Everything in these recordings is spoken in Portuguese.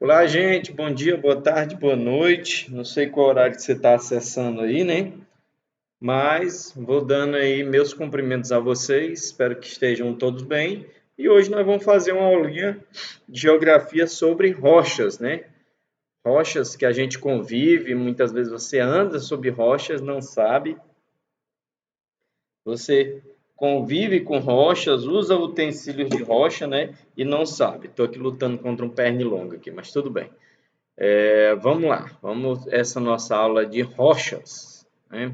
Olá, gente. Bom dia, boa tarde, boa noite. Não sei qual horário que você está acessando aí, né? Mas vou dando aí meus cumprimentos a vocês. Espero que estejam todos bem. E hoje nós vamos fazer uma aulinha de geografia sobre rochas, né? Rochas que a gente convive, muitas vezes você anda sobre rochas, não sabe. Você convive com rochas, usa utensílios de rocha, né? E não sabe. Estou aqui lutando contra um pernilongo aqui, mas tudo bem. Vamos lá, vamos essa nossa aula de rochas, né?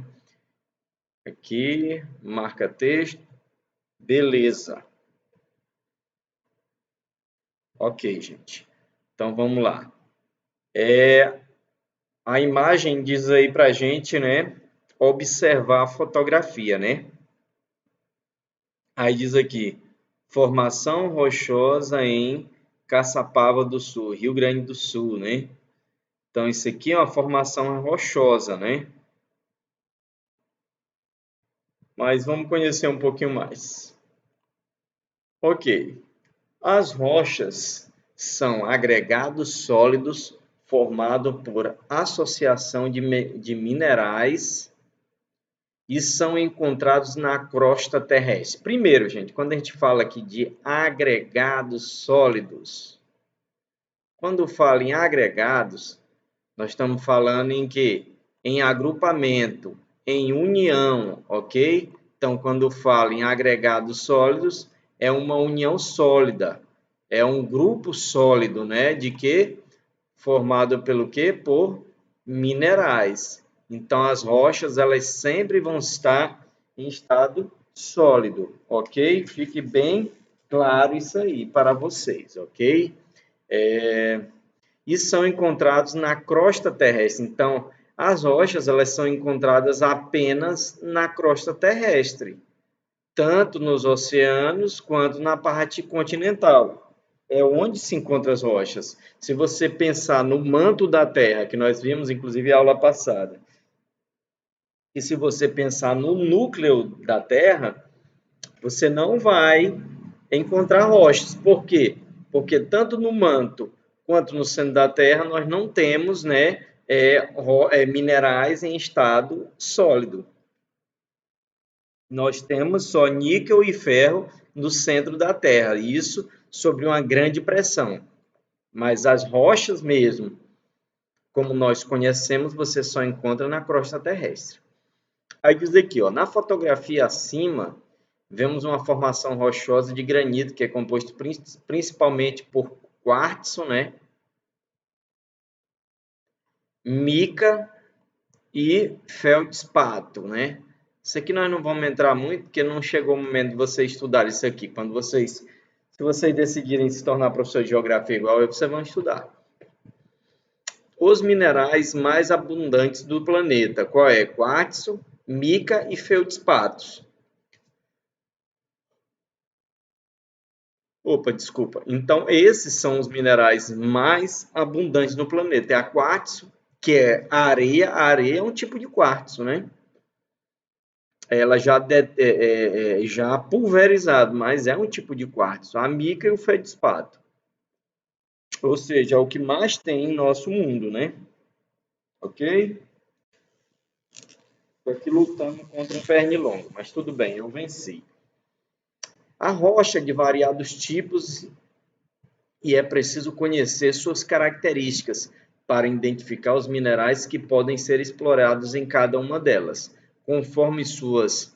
Aqui, marca texto, beleza. Ok, gente. Então vamos lá. A imagem diz aí pra gente, né? Observar a fotografia, né? Aí diz aqui, formação rochosa em Caçapava do Sul, Rio Grande do Sul, né? Então isso aqui é uma formação rochosa, né? Mas vamos conhecer um pouquinho mais. Ok. As rochas são agregados sólidos formados por associação de minerais e são encontrados na crosta terrestre. Primeiro, gente, quando a gente fala aqui de agregados sólidos, quando fala em agregados, nós estamos falando em quê? Em agrupamento, em união, ok? Então, quando falo em agregados sólidos, é uma união sólida, é um grupo sólido, né? De quê? Formado pelo quê? Por minerais. Então, as rochas, elas sempre vão estar em estado sólido, ok? Fique bem claro isso aí para vocês, ok? E são encontrados na crosta terrestre. Então, as rochas elas são encontradas apenas na crosta terrestre, tanto nos oceanos quanto na parte continental. É onde se encontram as rochas. Se você pensar no manto da Terra, que nós vimos inclusive a aula passada, e se você pensar no núcleo da Terra, você não vai encontrar rochas. Por quê? Porque tanto no manto quanto no centro da Terra nós não temos, né, minerais em estado sólido. Nós temos só níquel e ferro no centro da Terra, isso sob uma grande pressão. Mas as rochas mesmo, como nós conhecemos, você só encontra na crosta terrestre. Aí diz aqui, ó, na fotografia acima, vemos uma formação rochosa de granito, que é composto principalmente por quartzo, né? Mica e feldspato, né? Isso aqui nós não vamos entrar muito, porque não chegou o momento de vocês estudarem isso aqui. Se vocês decidirem se tornar professor de geografia igual eu, vocês vão estudar. Os minerais mais abundantes do planeta, qual é? Quartzo, mica e feldspatos. Opa, desculpa. Então, esses são os minerais mais abundantes no planeta. É a quartzo, que é a areia. A areia é um tipo de quartzo, né? Ela já pulverizado, mas é um tipo de quartzo. A mica e o feldspato. Ou seja, é o que mais tem em nosso mundo, né? Ok? Estou aqui lutando contra um pernilongo, mas tudo bem, eu venci. A rocha de variados tipos e é preciso conhecer suas características para identificar os minerais que podem ser explorados em cada uma delas, conforme suas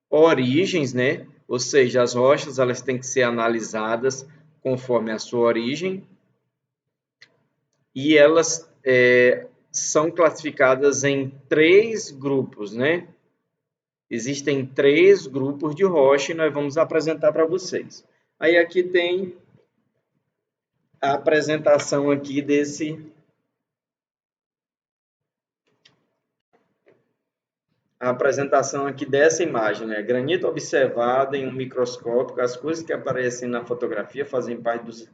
origens, né? Ou seja, as rochas elas têm que ser analisadas conforme a sua origem e elas são classificadas em três grupos, né? Existem três grupos de rocha e nós vamos apresentar para vocês. Aí aqui tem a apresentação aqui dessa imagem, né? Granito observado em um microscópio, as coisas que aparecem na fotografia fazem parte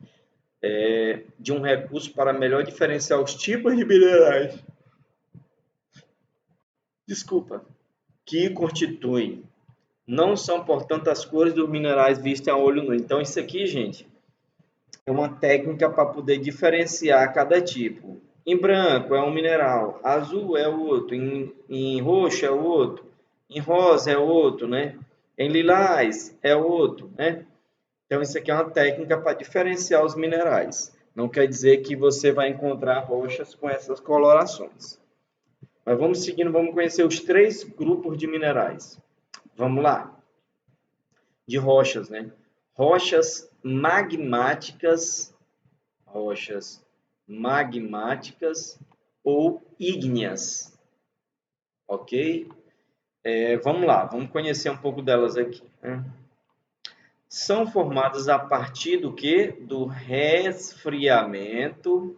de um recurso para melhor diferenciar os tipos de minerais. Desculpa. Que constituem. Não são, portanto, as cores dos minerais vistas a olho nu. Então, isso aqui, gente, É uma técnica para poder diferenciar cada tipo. Em branco é um mineral, azul é outro, em roxo é outro, em rosa é outro, né? Em lilás é outro, né? Então, isso aqui é uma técnica para diferenciar os minerais. Não quer dizer que você vai encontrar rochas com essas colorações. Mas vamos seguindo, vamos conhecer os 3 grupos de minerais. Vamos lá. De rochas, né? Rochas magmáticas ou ígneas, ok? Vamos lá, vamos conhecer um pouco delas aqui, né? São formadas a partir do que? Do resfriamento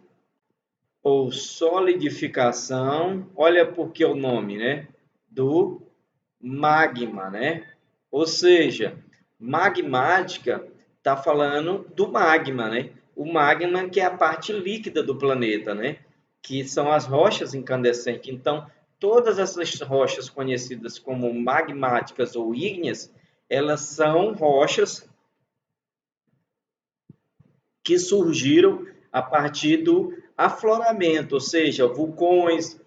ou solidificação, olha por que o nome, né? Do magma, né? Ou seja, magmática está falando do magma, né? O magma que é a parte líquida do planeta, né? Que são as rochas incandescentes. Então, todas essas rochas conhecidas como magmáticas ou ígneas, elas são rochas que surgiram a partir do afloramento, ou seja, vulcões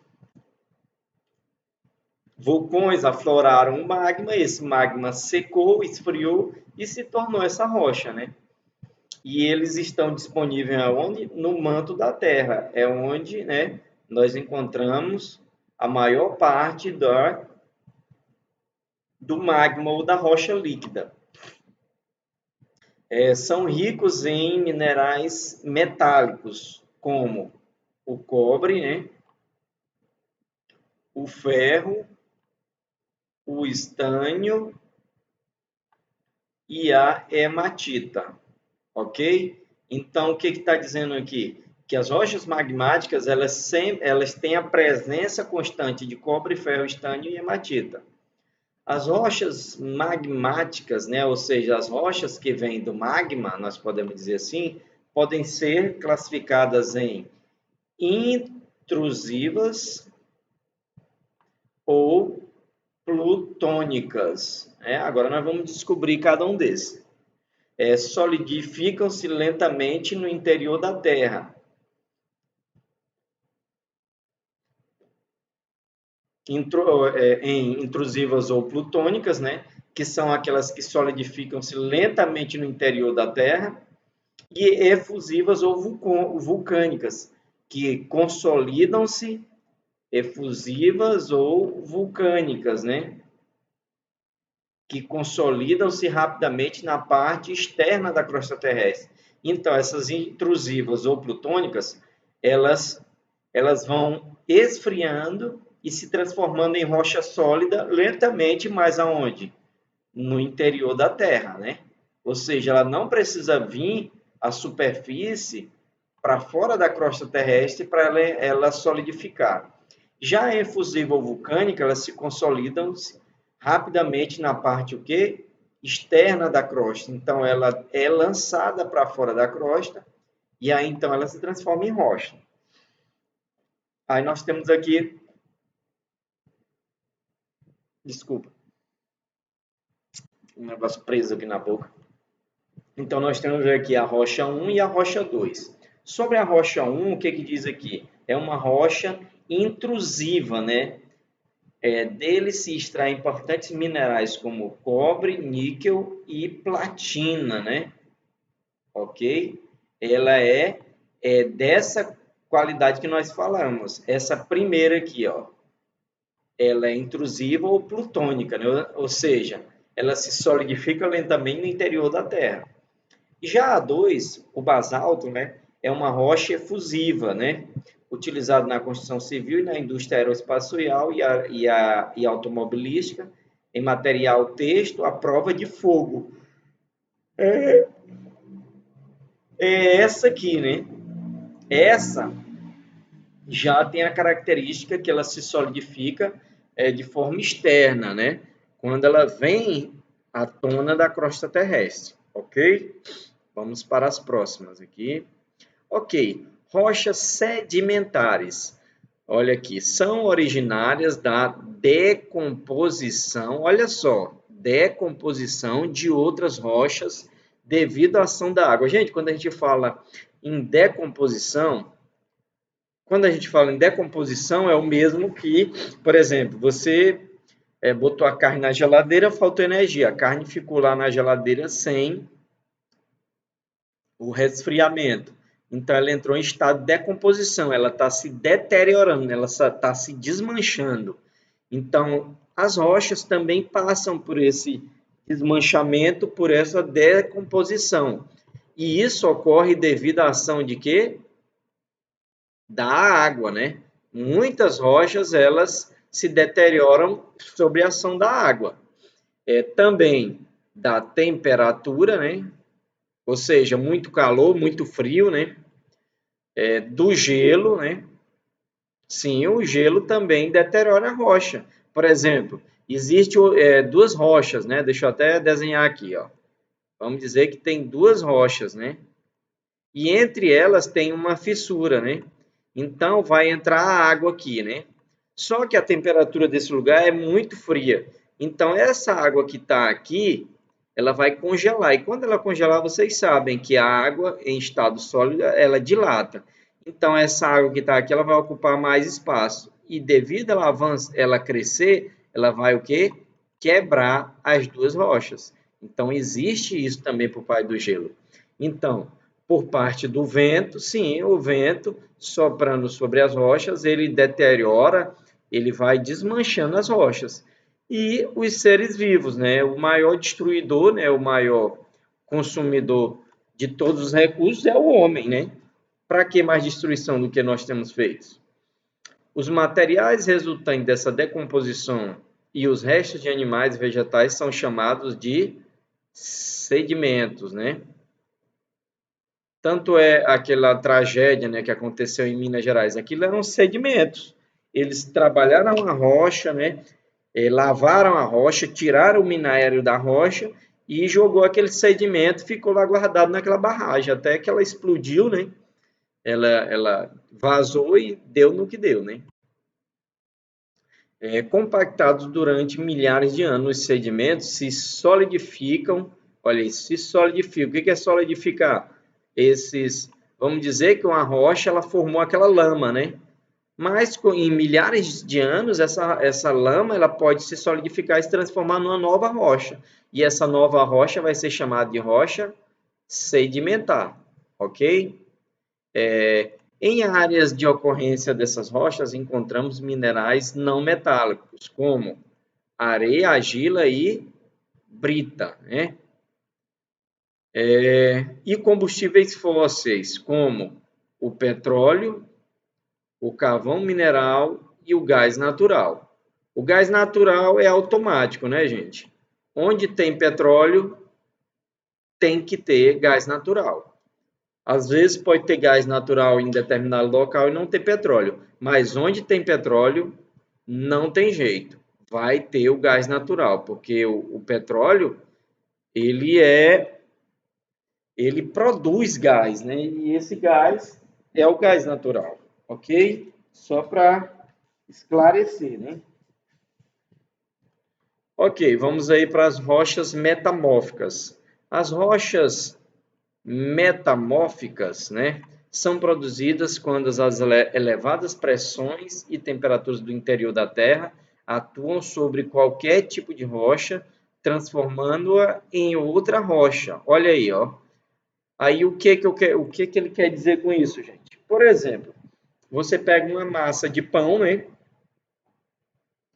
afloraram o magma, esse magma secou, esfriou e se tornou essa rocha, né? E eles estão disponíveis aonde? No manto da Terra, é onde, né, nós encontramos a maior parte do magma ou da rocha líquida. São ricos em minerais metálicos, como o cobre, né, o ferro, o estânio e a hematita, ok? Então, o que está dizendo aqui? Que as rochas magmáticas, elas têm a presença constante de cobre, ferro, estânio e hematita. As rochas magmáticas, né, ou seja, as rochas que vêm do magma, nós podemos dizer assim, podem ser classificadas em intrusivas ou plutônicas. Agora nós vamos descobrir cada um desses. Solidificam-se lentamente no interior da Terra. Em intrusivas ou plutônicas, né? Que são aquelas que solidificam-se lentamente no interior da Terra. E efusivas ou vulcânicas, que consolidam-se, efusivas ou vulcânicas, né? Que consolidam-se rapidamente na parte externa da crosta terrestre. Então, essas intrusivas ou plutônicas, elas vão esfriando e se transformando em rocha sólida lentamente, mas aonde? No interior da Terra, né? Ou seja, ela não precisa vir à superfície para fora da crosta terrestre para ela solidificar. Já a efusiva ou vulcânica, elas se consolidam rapidamente na parte o quê? Externa da crosta. Então, ela é lançada para fora da crosta e aí, então, ela se transforma em rocha. Aí nós temos aqui... Desculpa. Um negócio preso aqui na boca. Então, nós temos aqui a rocha 1 e a rocha 2. Sobre a rocha 1, o que diz aqui? É uma rocha intrusiva, né? Dele se extraem importantes minerais como cobre, níquel e platina, né? Ok? Ela é dessa qualidade que nós falamos. Essa primeira aqui, ó, ela é intrusiva ou plutônica, né? Ou seja, ela se solidifica lentamente no interior da Terra. Já a 2, o basalto, né, é uma rocha efusiva, né, utilizado na construção civil e na indústria aeroespacial e automobilística, em material texto à prova de fogo. É essa aqui, né? Essa já tem a característica que ela se solidifica de forma externa, né? Quando ela vem à tona da crosta terrestre, ok? Vamos para as próximas aqui. Ok, rochas sedimentares. Olha aqui, são originárias da decomposição, olha só, decomposição de outras rochas devido à ação da água. Gente, quando a gente fala em decomposição, é o mesmo que, por exemplo, você botou a carne na geladeira, faltou energia. A carne ficou lá na geladeira sem o resfriamento. Então, ela entrou em estado de decomposição, ela está se deteriorando, ela está se desmanchando. Então, as rochas também passam por esse desmanchamento, por essa decomposição. E isso ocorre devido à ação de quê? Da água, né? Muitas rochas, elas se deterioram sob a ação da água. Também da temperatura, né? Ou seja, muito calor, muito frio, né? Do gelo, né? Sim, o gelo também deteriora a rocha. Por exemplo, existem duas rochas, né? Deixa eu até desenhar aqui, ó. Vamos dizer que tem duas rochas, né? E entre elas tem uma fissura, né? Então vai entrar a água aqui, né? Só que a temperatura desse lugar é muito fria. Então essa água que está aqui, ela vai congelar. E quando ela congelar, vocês sabem que a água em estado sólido, ela dilata. Então essa água que está aqui, ela vai ocupar mais espaço. E devido a ela crescer, ela vai o quê? Quebrar as duas rochas. Então existe isso também por parte do gelo. Então, por parte do vento, sim, o vento soprando sobre as rochas, ele deteriora, ele vai desmanchando as rochas. E os seres vivos, né? O maior destruidor, né? O maior consumidor de todos os recursos é o homem, né? Para que mais destruição do que nós temos feito? Os materiais resultantes dessa decomposição e os restos de animais e vegetais são chamados de sedimentos, né? Tanto é aquela tragédia, né, que aconteceu em Minas Gerais, aquilo eram sedimentos. Eles trabalharam a rocha, né, lavaram a rocha, tiraram o minério da rocha e jogou aquele sedimento, ficou lá guardado naquela barragem, até que ela explodiu, né? Ela vazou e deu no que deu, né? Compactados durante milhares de anos, os sedimentos se solidificam. Olha isso, se solidificam. O que é solidificar? Vamos dizer que uma rocha ela formou aquela lama, né? Mas em milhares de anos essa lama ela pode se solidificar e se transformar numa nova rocha. E essa nova rocha vai ser chamada de rocha sedimentar, ok? Em áreas de ocorrência dessas rochas encontramos minerais não metálicos, como areia, argila e brita, né? E combustíveis fósseis, como o petróleo, o carvão mineral e o gás natural. O gás natural é automático, né, gente? Onde tem petróleo, tem que ter gás natural. Às vezes pode ter gás natural em determinado local e não ter petróleo, mas onde tem petróleo, não tem jeito. Vai ter o gás natural, porque o petróleo, ele produz gás, né? E esse gás é o gás natural, ok? Só para esclarecer, né? Ok, vamos aí para as rochas metamórficas. As rochas metamórficas, né, são produzidas quando as elevadas pressões e temperaturas do interior da Terra atuam sobre qualquer tipo de rocha, transformando-a em outra rocha. Olha aí, ó. Aí o que ele quer dizer com isso, gente? Por exemplo, você pega uma massa de pão, né?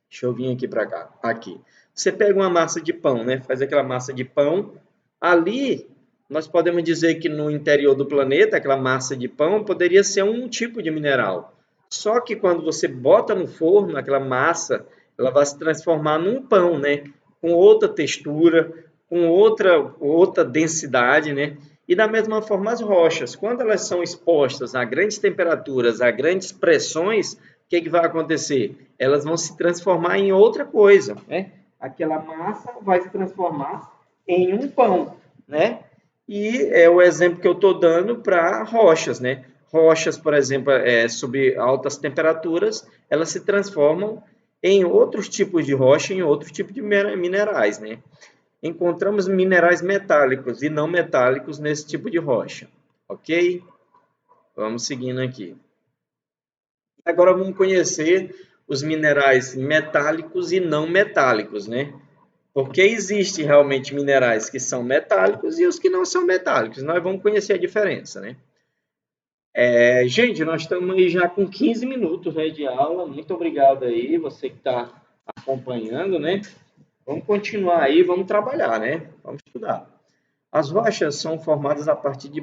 Deixa eu vir aqui para cá. Aqui. Você pega uma massa de pão, né? Faz aquela massa de pão. Ali, nós podemos dizer que no interior do planeta, aquela massa de pão poderia ser um tipo de mineral. Só que quando você bota no forno, aquela massa, ela vai se transformar num pão, né? Com outra textura, com outra densidade, né? E da mesma forma as rochas, quando elas são expostas a grandes temperaturas, a grandes pressões, o que vai acontecer? Elas vão se transformar em outra coisa, né? Aquela massa vai se transformar em um pão, né? E é o exemplo que eu estou dando para rochas, né? Rochas, por exemplo, sob altas temperaturas, elas se transformam em outros tipos de rocha, em outros tipos de minerais, né? encontramos minerais metálicos e não metálicos nesse tipo de rocha, ok? Vamos seguindo aqui. Agora vamos conhecer os minerais metálicos e não metálicos, né? Porque existem realmente minerais que são metálicos e os que não são metálicos. Nós vamos conhecer a diferença, né? Gente, nós estamos aí já com 15 minutos, né, de aula. Muito obrigado aí, você que está acompanhando, né? Vamos continuar aí, vamos trabalhar, né? Vamos estudar. As rochas são formadas a partir de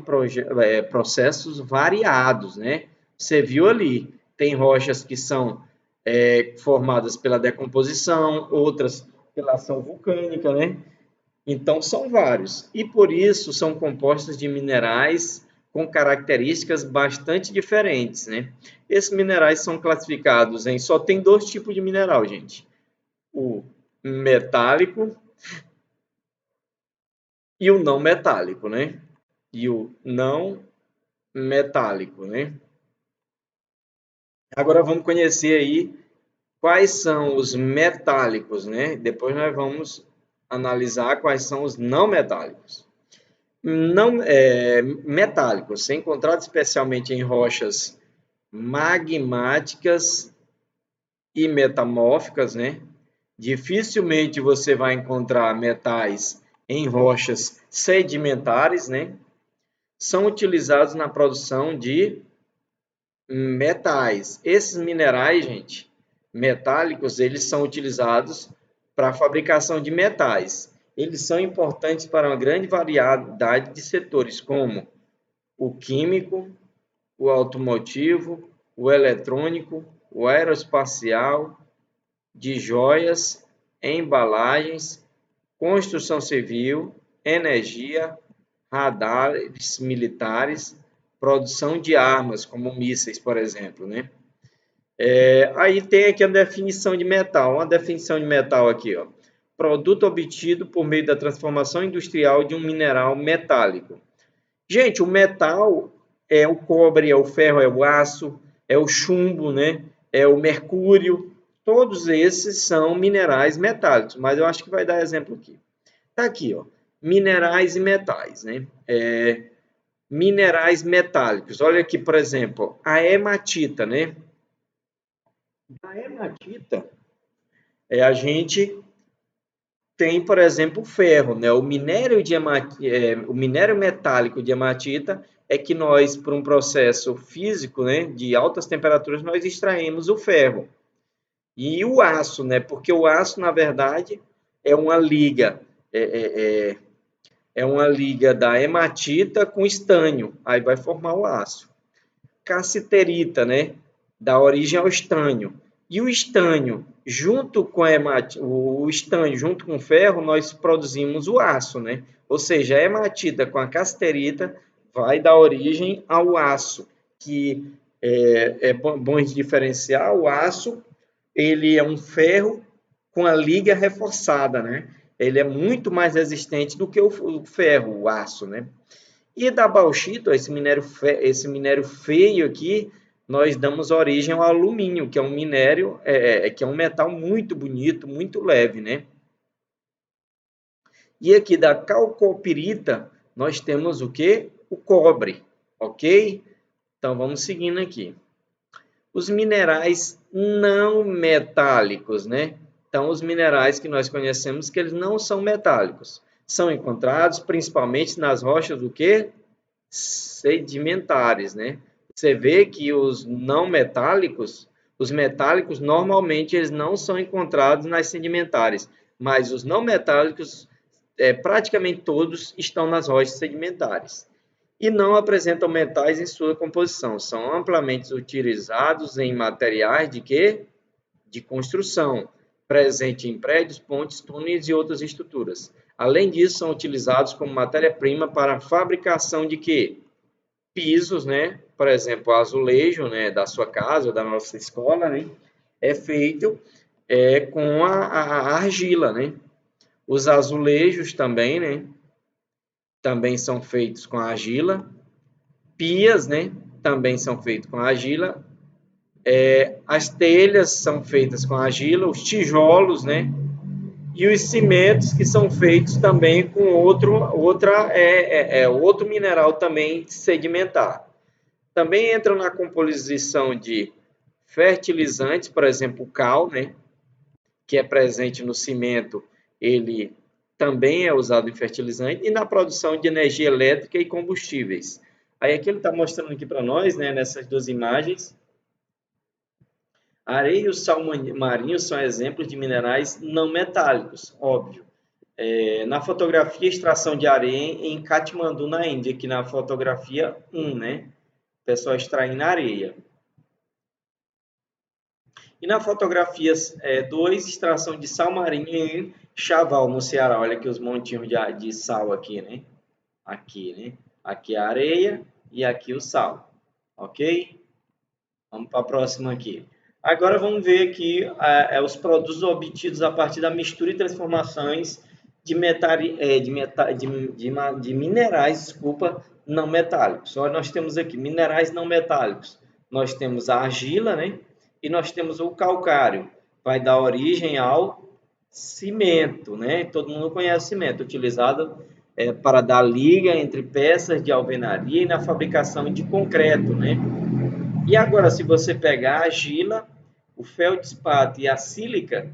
processos variados, né? Você viu ali, tem rochas que são formadas pela decomposição, outras pela ação vulcânica, né? Então, são vários. E por isso são compostas de minerais com características bastante diferentes, né? Esses minerais são classificados em... Só tem dois tipos de mineral, gente. O metálico e o não metálico, né? E o não metálico, né? Agora vamos conhecer aí quais são os metálicos, né? Depois nós vamos analisar quais são os não metálicos. Não metálicos, encontrados especialmente em rochas magmáticas e metamórficas, né? Dificilmente você vai encontrar metais em rochas sedimentares, né? São utilizados na produção de metais. Esses minerais, gente, metálicos, eles são utilizados para a fabricação de metais. Eles são importantes para uma grande variedade de setores, como o químico, o automotivo, o eletrônico, o aeroespacial, de joias, embalagens, construção civil, energia, radares militares, produção de armas, como mísseis, por exemplo, né? Aí tem aqui a definição de metal. Uma definição de metal aqui, ó. Produto obtido por meio da transformação industrial de um mineral metálico. Gente, o metal é o cobre, é o ferro, é o aço, é o chumbo, né? É o mercúrio. Todos esses são minerais metálicos, mas eu acho que vai dar exemplo aqui. Tá aqui, ó. Minerais e metais, né? Minerais metálicos. Olha aqui, por exemplo, a hematita, né? A hematita, a gente tem, por exemplo, o ferro, né? O minério o minério metálico de hematita é que nós, por um processo físico, né, de altas temperaturas, nós extraímos o ferro. E o aço, né? Porque o aço, na verdade, é uma liga, é uma liga da hematita com estânio, aí vai formar o aço. Cassiterita, né? Dá origem ao estânio. E o estânio, junto com o estânio, junto com o ferro, nós produzimos o aço, né? Ou seja, a hematita com a cassiterita vai dar origem ao aço, que é bom de diferenciar. O aço, ele é um ferro com a liga reforçada, né? Ele é muito mais resistente do que o ferro, o aço, né? E da bauxita, esse minério feio aqui, nós damos origem ao alumínio, que é um minério, que é um metal muito bonito, muito leve, né? E aqui da calcopirita, nós temos o quê? O cobre, ok? Então, vamos seguindo aqui. Os minerais não metálicos, né? Então, os minerais que nós conhecemos que eles não são metálicos. São encontrados principalmente nas rochas do quê? Sedimentares, né? Você vê que os não metálicos, os metálicos normalmente eles não são encontrados nas sedimentares, mas os não metálicos, praticamente todos estão nas rochas sedimentares. E não apresentam metais em sua composição, são amplamente utilizados em materiais de quê? De construção, presente em prédios, pontes, túneis e outras estruturas. Além disso, são utilizados como matéria-prima para a fabricação de quê? Pisos, né? Por exemplo, o azulejo, né, da sua casa ou da nossa escola, né, é feito com a argila, né? Os azulejos também, né? Também são feitos com argila. Pias, né? Também são feitos com argila. As telhas são feitas com argila. Os tijolos, né? E os cimentos que são feitos também com outro mineral também sedimentar. Também entra na composição de fertilizantes, por exemplo, o cal, né, que é presente no cimento, ele também é usado em fertilizante, e na produção de energia elétrica e combustíveis. Aí aqui ele está mostrando aqui para nós, né, nessas duas imagens, a areia e o sal marinho são exemplos de minerais não metálicos, óbvio. Na fotografia, extração de areia em Katmandu, na Índia, aqui na fotografia 1, né? O pessoal extraindo areia. E na fotografia 2, extração de sal marinho em Chaval, no Ceará. Olha aqui os montinhos de sal aqui, né? Aqui, né? Aqui a areia e aqui o sal. Ok? Vamos para a próxima aqui. Agora vamos ver aqui os produtos obtidos a partir da mistura e transformações de minerais, não metálicos. Olha, nós temos aqui minerais não metálicos. Nós temos a argila, né? E nós temos o calcário. Vai dar origem ao cimento, né? Todo mundo conhece cimento, utilizado para dar liga entre peças de alvenaria e na fabricação de concreto, né? E agora, se você pegar a argila, o feldespato e a sílica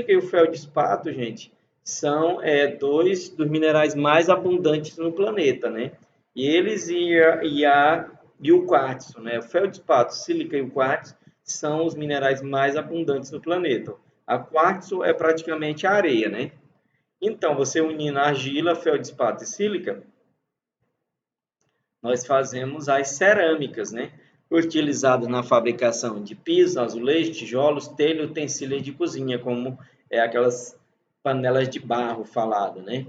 e o feldespato, gente, são dois dos minerais mais abundantes no planeta, né? E eles e o quartzo, né? O feldespato, sílica e o quartzo são os minerais mais abundantes no planeta. A quartzo é praticamente a areia, né? Então, você unindo a argila, feldespato e sílica, nós fazemos as cerâmicas, né? Utilizadas na fabricação de pisos, azulejos, tijolos, telha e utensílios de cozinha, como aquelas panelas de barro falado, né?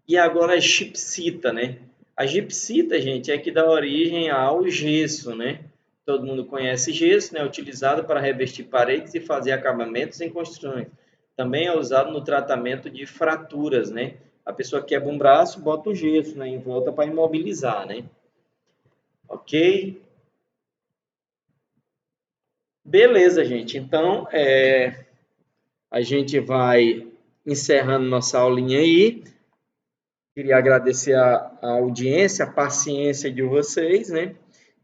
E agora a gipsita, né? A gipsita, gente, é que dá origem ao gesso, né? Todo mundo conhece gesso, né? Utilizado para revestir paredes e fazer acabamentos em construções. Também é usado no tratamento de fraturas, né? A pessoa quebra um braço, bota o gesso, né, em volta para imobilizar, né? Ok? Beleza, gente. Então, a gente vai encerrando nossa aulinha aí. Queria agradecer a audiência, a paciência de vocês, né?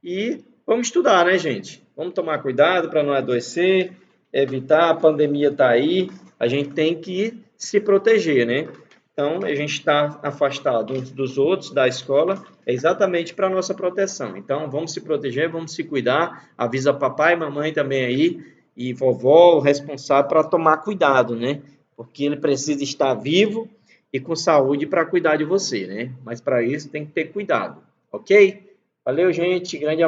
E vamos estudar, né, gente? Vamos tomar cuidado para não adoecer, evitar, a pandemia está aí, a gente tem que se proteger, né? Então, a gente está afastado uns dos outros da escola, é exatamente para a nossa proteção. Então, vamos se proteger, vamos se cuidar, avisa papai e mamãe também aí, e vovó, o responsável, para tomar cuidado, né? Porque ele precisa estar vivo e com saúde para cuidar de você, né? Mas para isso tem que ter cuidado, ok? Valeu, gente, grande abraço.